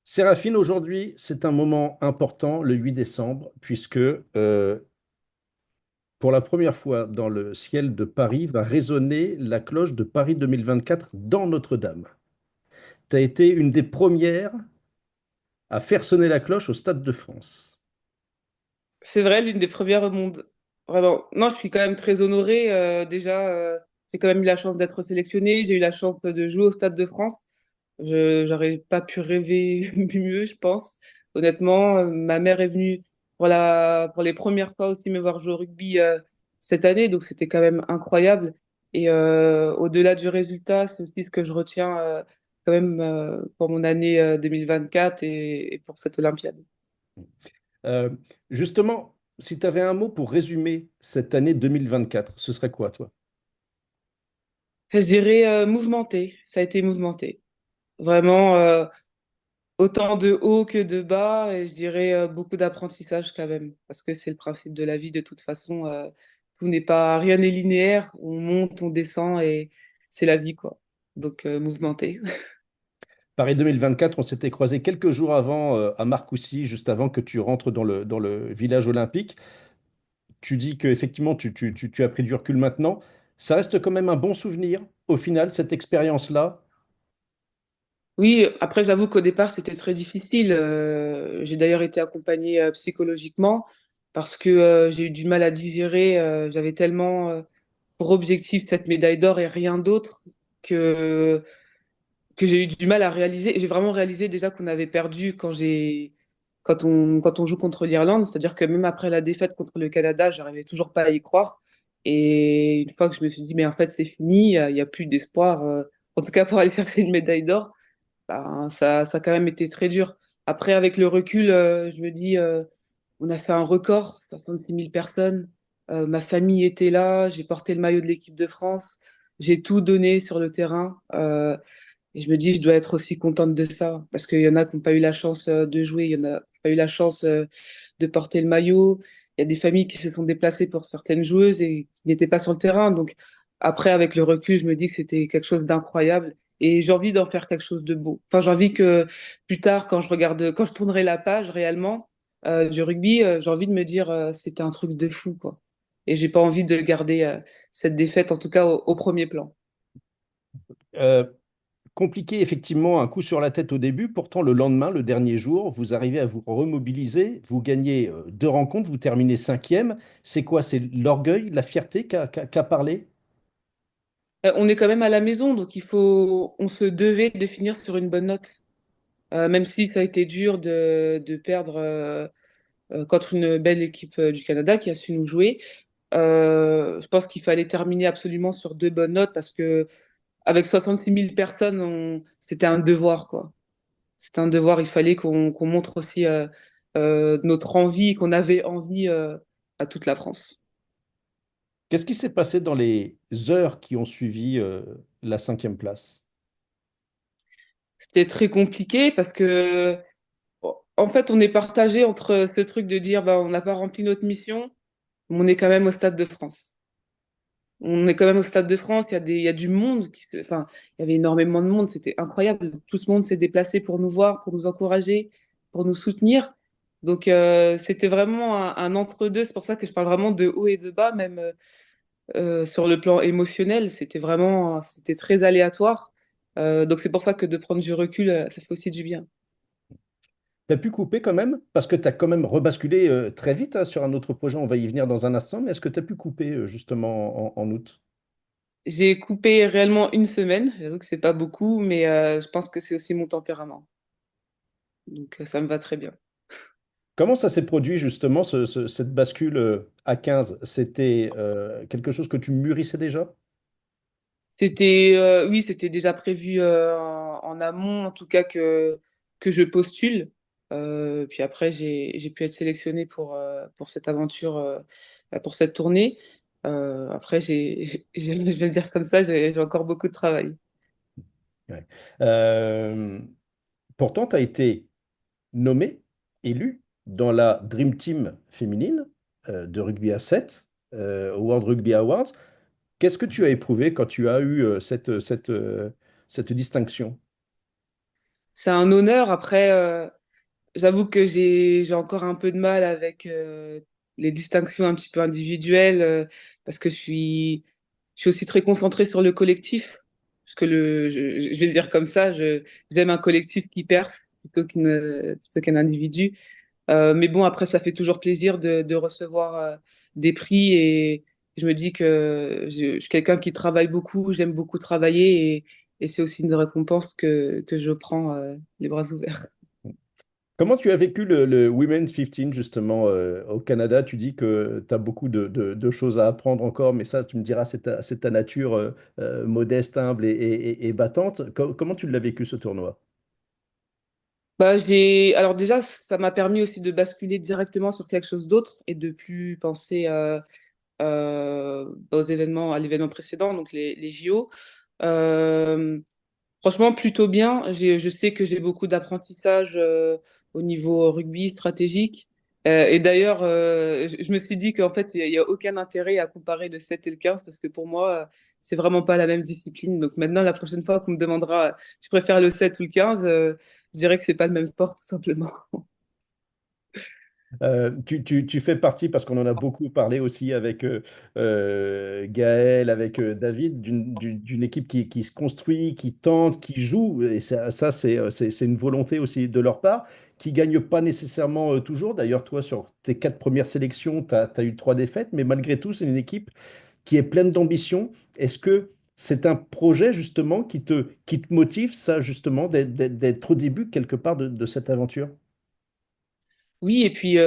Séraphine, aujourd'hui, c'est un moment important, le 8 décembre, puisque pour la première fois dans le ciel de Paris va résonner la cloche de Paris 2024 dans Notre-Dame. Tu as été une des premières à faire sonner la cloche au Stade de France. C'est vrai, l'une des premières au monde. Vraiment. Non, je suis quand même très honorée. Déjà, j'ai quand même eu la chance d'être sélectionnée. J'ai eu la chance de jouer au Stade de France. J'aurais pas pu rêver mieux, je pense. Honnêtement, ma mère est venue pour les premières fois aussi me voir jouer au rugby cette année, donc c'était quand même incroyable. Et au-delà du résultat, c'est aussi ce que je retiens quand même pour mon année 2024 et pour cette Olympiade. Euh, Justement, si tu avais un mot pour résumer cette année 2024, ce serait quoi, toi? Je dirais mouvementé. Ça a été mouvementé. Vraiment, autant de hauts que de bas, et je dirais beaucoup d'apprentissage quand même, parce que c'est le principe de la vie de toute façon. Rien n'est linéaire. On monte, on descend, et c'est la vie, quoi. Donc, mouvementé. Paris 2024, on s'était croisé quelques jours avant à Marcoussis, juste avant que tu rentres dans le village olympique. Tu dis qu'effectivement, tu as pris du recul maintenant. Ça reste quand même un bon souvenir, au final, cette expérience-là. Oui, après, j'avoue qu'au départ, c'était très difficile. J'ai d'ailleurs été accompagnée psychologiquement parce que j'ai eu du mal à digérer. J'avais tellement pour objectif cette médaille d'or et rien d'autre que que j'ai eu du mal à réaliser. J'ai vraiment réalisé déjà qu'on avait perdu quand on joue contre l'Irlande. C'est-à-dire que même après la défaite contre le Canada, j'arrivais toujours pas à y croire. Et une fois que je me suis dit, mais en fait, c'est fini, il y a plus d'espoir, en tout cas pour aller chercher une médaille d'or, ben, ça a quand même été très dur. Après, avec le recul, je me dis, on a fait un record, 66 000 personnes. Ma famille était là, j'ai porté le maillot de l'équipe de France, j'ai tout donné sur le terrain. Et je me dis, je dois être aussi contente de ça, parce qu'il y en a qui n'ont pas eu la chance de jouer, il y en a qui n'ont pas eu la chance de porter le maillot. Il y a des familles qui se sont déplacées pour certaines joueuses et qui n'étaient pas sur le terrain. Donc après, avec le recul, je me dis que c'était quelque chose d'incroyable et j'ai envie d'en faire quelque chose de beau. Enfin, j'ai envie que plus tard, quand je tournerai la page réellement du rugby, j'ai envie de me dire, c'était un truc de fou, quoi. Et j'ai pas envie de garder cette défaite, en tout cas au premier plan. Euh, Compliqué, effectivement, un coup sur la tête au début. Pourtant, le lendemain, le dernier jour, vous arrivez à vous remobiliser. Vous gagnez deux rencontres, vous terminez cinquième. C'est quoi? C'est l'orgueil, la fierté qu'a parlé? On est quand même à la maison, donc on se devait de finir sur une bonne note. Même si ça a été dur de perdre contre une belle équipe du Canada qui a su nous jouer. Je pense qu'il fallait terminer absolument sur deux bonnes notes parce que avec 66 000 personnes, c'était un devoir, quoi. C'était un devoir. Il fallait qu'on montre aussi notre envie, qu'on avait envie à toute la France. Qu'est-ce qui s'est passé dans les heures qui ont suivi la cinquième place? C'était très compliqué parce que en fait, on est partagé entre ce truc de dire, bah, on n'a pas rempli notre mission, mais on est quand même au Stade de France. On est quand même au Stade de France, il y a du monde, enfin, il y avait énormément de monde, c'était incroyable. Tout ce monde s'est déplacé pour nous voir, pour nous encourager, pour nous soutenir. Donc, c'était vraiment un entre-deux. C'est pour ça que je parle vraiment de haut et de bas, même sur le plan émotionnel. C'était très aléatoire. Donc, c'est pour ça que de prendre du recul, ça fait aussi du bien. Tu as pu couper quand même? Parce que tu as quand même rebasculé très vite hein, sur un autre projet, on va y venir dans un instant, mais est-ce que tu as pu couper justement en août? J'ai coupé réellement une semaine. J'avoue que c'est pas beaucoup, mais je pense que c'est aussi mon tempérament. Donc ça me va très bien. Comment ça s'est produit justement, cette bascule à 15? C'était quelque chose que tu mûrissais déjà? Oui, c'était déjà prévu en amont, en tout cas que je postule. Puis après, j'ai pu être sélectionnée pour cette aventure, pour cette tournée. Après, je vais le dire comme ça, j'ai encore beaucoup de travail. Ouais. Euh, Pourtant, tu as été nommé, élu dans la Dream Team féminine de rugby à 7 au World Rugby Awards. Qu'est-ce que tu as éprouvé quand tu as eu cette distinction? c'est un honneur. Après, j'avoue que j'ai encore un peu de mal avec les distinctions un petit peu individuelles parce que je suis aussi très concentrée sur le collectif. Parce que je vais le dire comme ça, j'aime un collectif qui perf plutôt qu'un individu. Mais bon, après, ça fait toujours plaisir de recevoir des prix et je me dis que je suis quelqu'un qui travaille beaucoup, j'aime beaucoup travailler et c'est aussi une récompense que je prends les bras ouverts. Comment tu as vécu le Women's 15 justement au Canada? Tu dis que tu as beaucoup de choses à apprendre encore, mais ça, tu me diras, c'est ta nature modeste, humble et battante. Comment tu l'as vécu ce tournoi? Bah, alors déjà, ça m'a permis aussi de basculer directement sur quelque chose d'autre et de plus penser aux événements, à l'événement précédent, donc les JO. Euh, Franchement, plutôt bien. Je sais que j'ai beaucoup d'apprentissage au niveau rugby stratégique. Et d'ailleurs, je me suis dit qu'en fait, il y a aucun intérêt à comparer le 7 et le 15 parce que pour moi, c'est vraiment pas la même discipline. Donc maintenant, la prochaine fois qu'on me demandera, tu préfères le 7 ou le 15, je dirais que c'est pas le même sport, tout simplement. Tu fais partie, parce qu'on en a beaucoup parlé aussi avec Gaël, avec David, d'une équipe qui se construit, qui tente, qui joue. Et ça c'est une volonté aussi de leur part, qui gagne pas nécessairement toujours. D'ailleurs, toi, sur tes 4 premières sélections, tu as eu 3 défaites, mais malgré tout, c'est une équipe qui est pleine d'ambition. Est-ce que c'est un projet justement qui te motive, ça justement, d'être au début quelque part de cette aventure? Oui, et puis,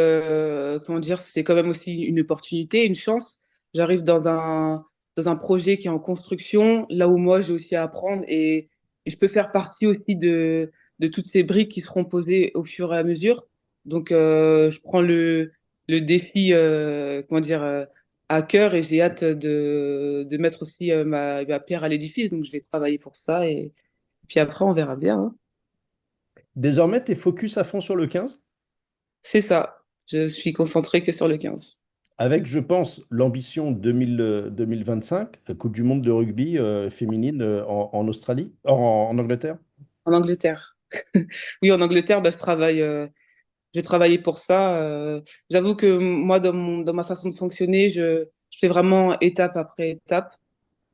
comment dire, c'est quand même aussi une opportunité, une chance. J'arrive dans un projet qui est en construction, là où moi, j'ai aussi à apprendre et je peux faire partie aussi de toutes ces briques qui seront posées au fur et à mesure. Donc, je prends le défi, comment dire, à cœur et j'ai hâte de mettre aussi ma pierre à l'édifice. Donc, je vais travailler pour ça et puis après, on verra bien, hein. Désormais, tu es focus à fond sur le 15, C'est ça. Je suis concentrée que sur le 15. avec, je pense, l'ambition 2025, Coupe du monde de rugby féminine en Australie, en Angleterre. En Angleterre. Oui, en Angleterre, bah, j'ai travaillé pour ça. J'avoue que moi, dans ma façon de fonctionner, je fais vraiment étape après étape.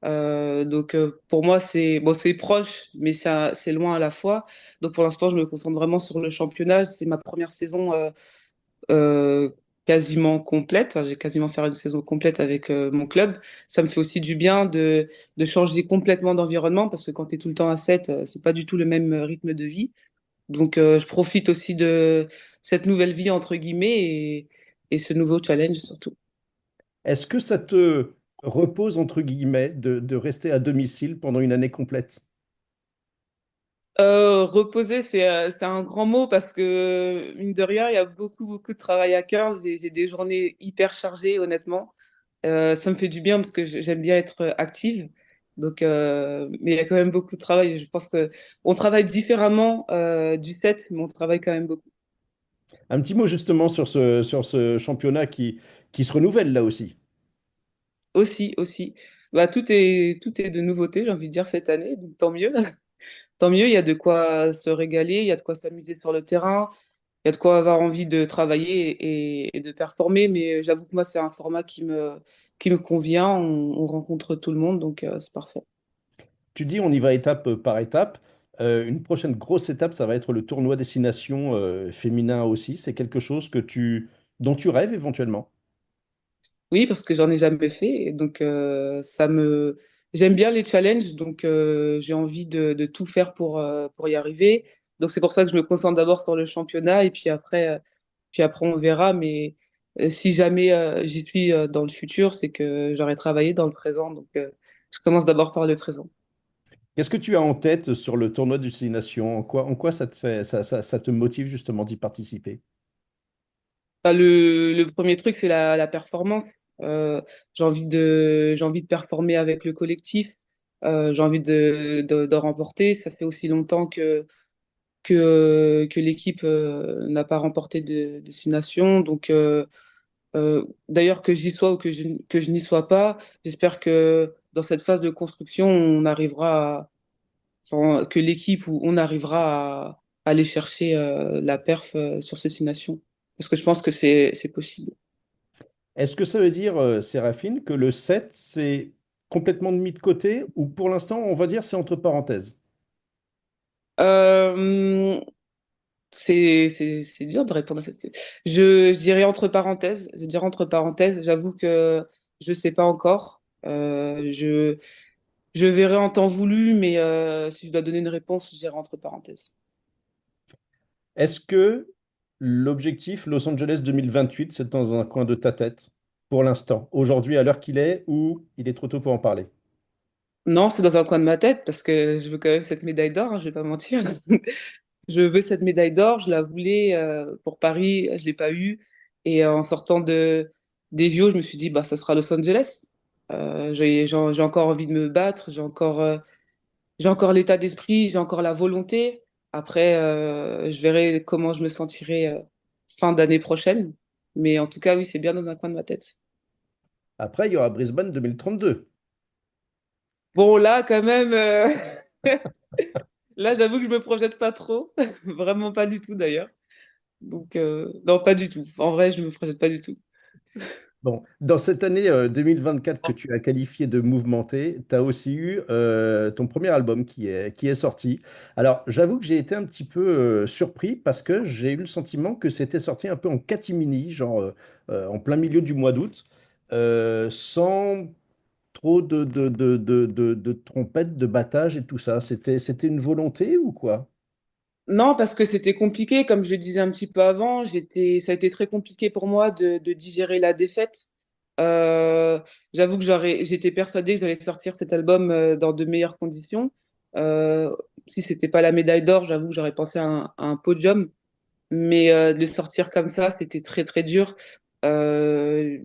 Donc, pour moi, c'est bon, c'est proche, mais c'est loin à la fois. Donc, pour l'instant, je me concentre vraiment sur le championnat. C'est ma première saison euh, quasiment complète. Enfin, j'ai quasiment fait une saison complète avec mon club. Ça me fait aussi du bien de changer complètement d'environnement parce que quand tu es tout le temps à 7, c'est pas du tout le même rythme de vie. Donc, je profite aussi de cette nouvelle vie, entre guillemets, et ce nouveau challenge surtout. Est-ce que ça te repose, entre guillemets, de rester à domicile pendant une année complète? Reposer, c'est un grand mot parce que, mine de rien, il y a beaucoup de travail à cœur. J'ai des journées hyper chargées, honnêtement. Ça me fait du bien parce que j'aime bien être active. Donc, mais il y a quand même beaucoup de travail. Je pense que on travaille différemment du 7, mais on travaille quand même beaucoup. Un petit mot justement sur ce championnat qui se renouvelle là aussi. Aussi. Bah, tout est de nouveauté, j'ai envie de dire, cette année. Donc, tant mieux. Tant mieux, il y a de quoi se régaler, il y a de quoi s'amuser sur le terrain, il y a de quoi avoir envie de travailler et de performer. Mais j'avoue que moi, c'est un format qui me convient. On rencontre tout le monde, donc c'est parfait. Tu dis on y va étape par étape. Une prochaine grosse étape, ça va être le tournoi destination féminin aussi. C'est quelque chose dont tu rêves éventuellement. Oui, parce que j'en ai jamais fait. Et donc, j'aime bien les challenges, donc j'ai envie de tout faire pour y arriver. Donc, c'est pour ça que je me concentre d'abord sur le championnat et puis après on verra. Mais si jamais j'y suis dans le futur, c'est que j'aurais travaillé dans le présent. Donc, je commence d'abord par le présent. Qu'est-ce que tu as en tête sur le tournoi de destination? En quoi ça te fait, ça te motive justement d'y participer? Bah, le premier truc, c'est la performance. Euh, j'ai envie de performer avec le collectif. J'ai envie de remporter. Ça fait aussi longtemps que l'équipe n'a pas remporté de Six Nations. Donc, d'ailleurs, que j'y sois ou que je n'y sois pas, j'espère que dans cette phase de construction, on arrivera enfin, que l'équipe où on arrivera aller chercher la perf sur ces 6 nations. Parce que je pense que c'est possible. Est-ce que ça veut dire, Séraphine, que le 7 c'est complètement mis de côté ou pour l'instant, on va dire, c'est entre parenthèses? Euh, c'est dur de répondre à cette question. Je dirais entre parenthèses. Je dirais entre parenthèses. J'avoue que je sais pas encore. Je verrai en temps voulu, mais si je dois donner une réponse, je dirais entre parenthèses. Est-ce que l'objectif Los Angeles 2028, c'est dans un coin de ta tête pour l'instant, aujourd'hui, à l'heure qu'il est, ou il est trop tôt pour en parler? Non, c'est dans un coin de ma tête parce que je veux quand même cette médaille d'or, hein, je vais pas mentir. Je veux cette médaille d'or, je la voulais pour Paris, je l'ai pas eu. Et en sortant des JO, je me suis dit, bah, ça sera Los Angeles. J'ai encore envie de me battre, j'ai encore l'état d'esprit, j'ai encore la volonté. Après, je verrai comment je me sentirai fin d'année prochaine. Mais en tout cas, oui, c'est bien dans un coin de ma tête. Après, il y aura Brisbane 2032. Bon, là, quand même, là, j'avoue que je me projette pas trop. Vraiment pas du tout, d'ailleurs. Donc, non, pas du tout. En vrai, je me projette pas du tout. Bon, dans cette année 2024 que tu as qualifiée de mouvementée, tu as aussi eu ton premier album qui est sorti. Alors, j'avoue que j'ai été un petit peu surpris parce que j'ai eu le sentiment que c'était sorti un peu en catimini, genre en plein milieu du mois d'août, sans trop de trompettes, de battage et tout ça. C'était une volonté ou quoi? Non, parce que c'était compliqué, comme je le disais un petit peu avant, ça a été très compliqué pour moi de digérer la défaite. Euh, J'avoue que j'étais persuadée que j'allais sortir cet album dans de meilleures conditions. Euh, Si c'était pas la médaille d'or, j'avoue que j'aurais pensé à un podium, mais de le sortir comme ça, c'était très très dur. Euh,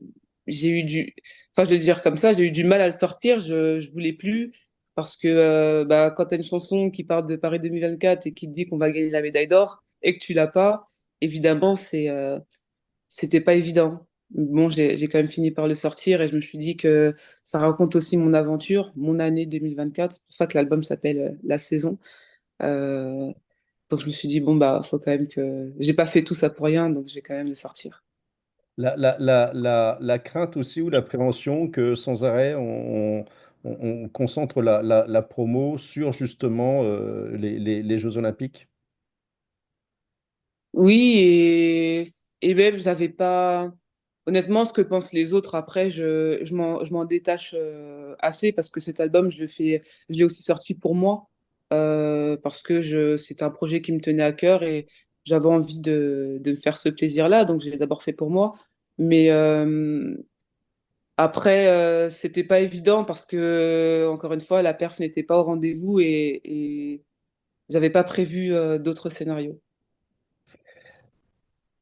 j'ai eu du, enfin je vais le dire comme ça, j'ai eu du mal à le sortir. Je voulais plus parce que bah, quand t'as une chanson qui parle de Paris 2024 et qui te dit qu'on va gagner la médaille d'or et que tu l'as pas, évidemment c'était pas évident. Bon, j'ai quand même fini par le sortir et je me suis dit que ça raconte aussi mon aventure, mon année 2024. C'est pour ça que l'album s'appelle La Saison. Euh, donc je me suis dit, bon, bah, faut quand même que... J'ai pas fait tout ça pour rien, donc je vais quand même le sortir. La crainte aussi ou la prévention que sans arrêt on concentre la promo sur justement les Jeux Olympiques. Oui, et même, je n'avais pas... Honnêtement, ce que pensent les autres, après, je m'en détache assez parce que cet album, je l'ai aussi sorti pour moi, parce que c'est un projet qui me tenait à cœur et j'avais envie de me faire ce plaisir-là, donc je l'ai d'abord fait pour moi. Mais après, c'était pas évident parce que, encore une fois, la perf n'était pas au rendez-vous et j'avais pas prévu d'autres scénarios.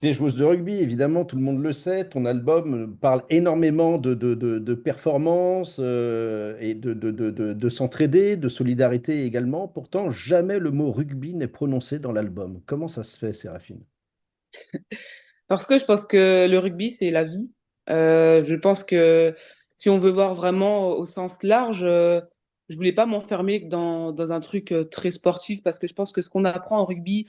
Tu es joueuse de rugby, évidemment, tout le monde le sait. Ton album parle énormément de performance et de s'entraider, de solidarité également. Pourtant, jamais le mot rugby n'est prononcé dans l'album. Comment ça se fait, Séraphine? Parce que je pense que le rugby, c'est la vie. Je pense que si on veut voir vraiment au sens large, je voulais pas m'enfermer dans un truc très sportif parce que je pense que ce qu'on apprend en rugby,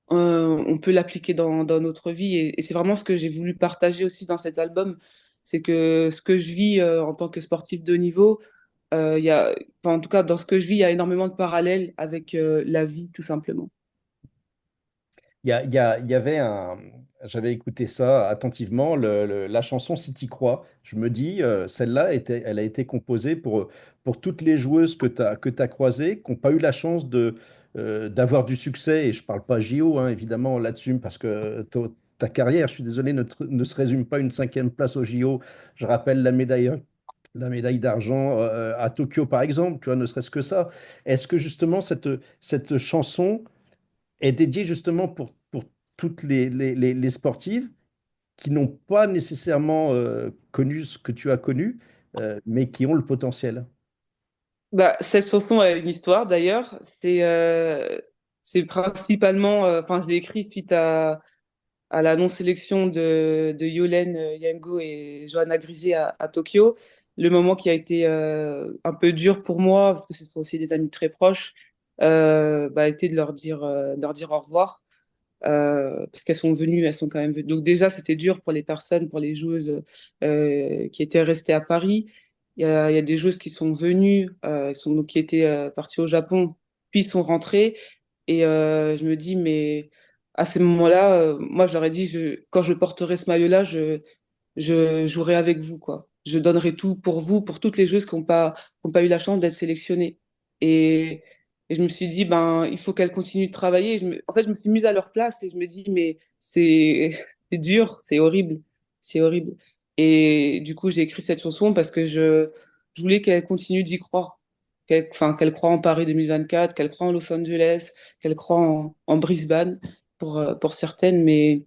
on peut l'appliquer dans notre vie. Et c'est vraiment ce que j'ai voulu partager aussi dans cet album. C'est que ce que je vis en tant que sportif de haut niveau, il y a, enfin, en tout cas, dans ce que je vis, il y a énormément de parallèles avec la vie, tout simplement. Il y avait un. J'avais écouté ça attentivement, la chanson Si t'y crois. Je me dis, celle-là, elle a été composée pour toutes les joueuses que tu croisées, qui n'ont pas eu la chance d'avoir du succès. Et je ne parle pas JO, hein, évidemment, là-dessus, parce que ta carrière, je suis désolé, ne se résume pas à une cinquième place au JO. Je rappelle la médaille d'argent à Tokyo, par exemple, tu vois, ne serait-ce que ça. Est-ce que justement, cette chanson est dédié justement pour toutes les sportives qui n'ont pas nécessairement connu ce que tu as connu, mais qui ont le potentiel. Bah, cette chanson a une histoire d'ailleurs. C'est principalement, enfin, je l'ai écrite suite à la non-sélection de Yolène Yango et Johanna Grisé à Tokyo. Le moment qui a été un peu dur pour moi, parce que ce sont aussi des amis très proches. était de leur dire au revoir. Parce qu'elles sont venues, elles sont quand même venues. Donc déjà, c'était dur pour les personnes, pour les joueuses qui étaient restées à Paris. Il y a des joueuses qui sont venues, donc, qui étaient parties au Japon, puis sont rentrées. Et je me dis, mais à ces moments-là, moi, je leur ai dit, quand je porterai ce maillot-là, je jouerai avec vous, quoi. Je donnerai tout pour vous, pour toutes les joueuses qui ont pas eu la chance d'être sélectionnées. Et, et je me suis dit, ben, il faut qu'elles continuent de travailler. En fait, je me suis mise à leur place et je me dis, mais c'est dur, c'est horrible, c'est horrible. Et du coup, j'ai écrit cette chanson parce que je voulais qu'elles continuent d'y croire. Qu'elles croient en Paris 2024, qu'elles croient en Los Angeles, qu'elles croient en Brisbane pour certaines, mais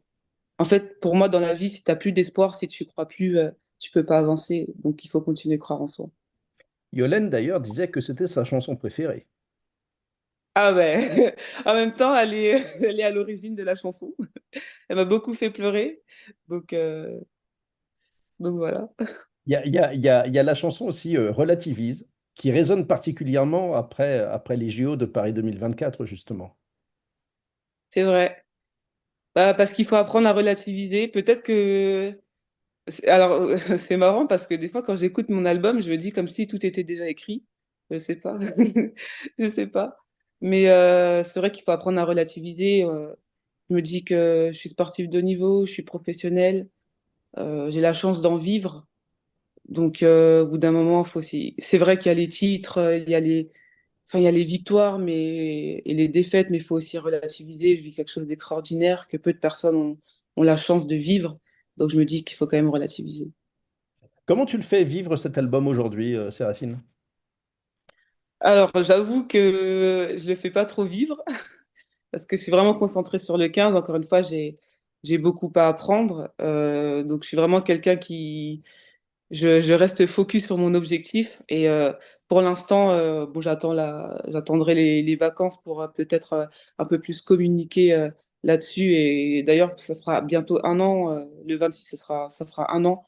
en fait, pour moi, dans la vie, si tu n'as plus d'espoir, si tu crois plus, tu peux pas avancer. Donc, il faut continuer de croire en soi. Yolène, d'ailleurs, disait que c'était sa chanson préférée. Ah ouais, en même temps, elle est à l'origine de la chanson. Elle m'a beaucoup fait pleurer. Donc, euh, donc voilà. Il y a la chanson aussi Relativise, qui résonne particulièrement après les JO de Paris 2024, justement. C'est vrai. Bah, parce qu'il faut apprendre à relativiser. Peut-être que... Alors, c'est marrant parce que des fois, quand j'écoute mon album, je me dis comme si tout était déjà écrit. Je sais pas. Je sais pas. Mais c'est vrai qu'il faut apprendre à relativiser. Je me dis que je suis sportive de haut niveau, je suis professionnelle, j'ai la chance d'en vivre. Donc, au bout d'un moment, faut aussi. C'est vrai qu'il y a les titres, il y a les victoires, et les défaites, mais il faut aussi relativiser. Je vis quelque chose d'extraordinaire que peu de personnes ont la chance de vivre. Donc, je me dis qu'il faut quand même relativiser. Comment tu le fais vivre cet album aujourd'hui, Séraphine? Alors, j'avoue que je le fais pas trop vivre parce que je suis vraiment concentrée sur le 15. Encore une fois, j'ai beaucoup à apprendre. Donc, je suis vraiment quelqu'un qui je reste focus sur mon objectif et pour l'instant, bon, j'attendrai les vacances pour peut-être un peu plus communiquer là-dessus. Et d'ailleurs, ça fera bientôt un an, le 26, ça fera un an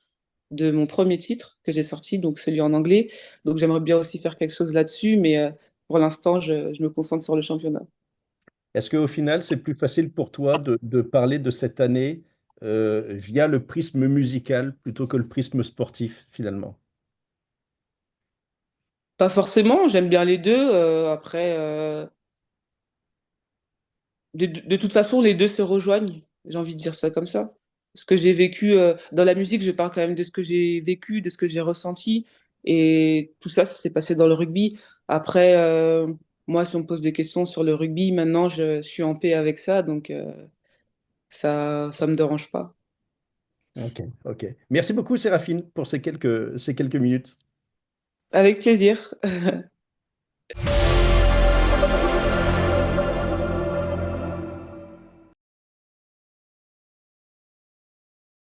de mon premier titre que j'ai sorti, donc celui en anglais. Donc j'aimerais bien aussi faire quelque chose là-dessus, mais pour l'instant, je me concentre sur le championnat. Est-ce qu'au final, c'est plus facile pour toi de parler de cette année via le prisme musical plutôt que le prisme sportif, finalement? Pas forcément, j'aime bien les deux. Après, de toute façon, les deux se rejoignent. J'ai envie de dire ça comme ça. Ce que j'ai vécu dans la musique, je parle quand même de ce que j'ai vécu, de ce que j'ai ressenti. Et tout ça, ça s'est passé dans le rugby. Après, moi, si on me pose des questions sur le rugby, maintenant, je suis en paix avec ça. Donc, ça me dérange pas. Ok, ok. Merci beaucoup, Séraphine, pour ces quelques minutes. Avec plaisir.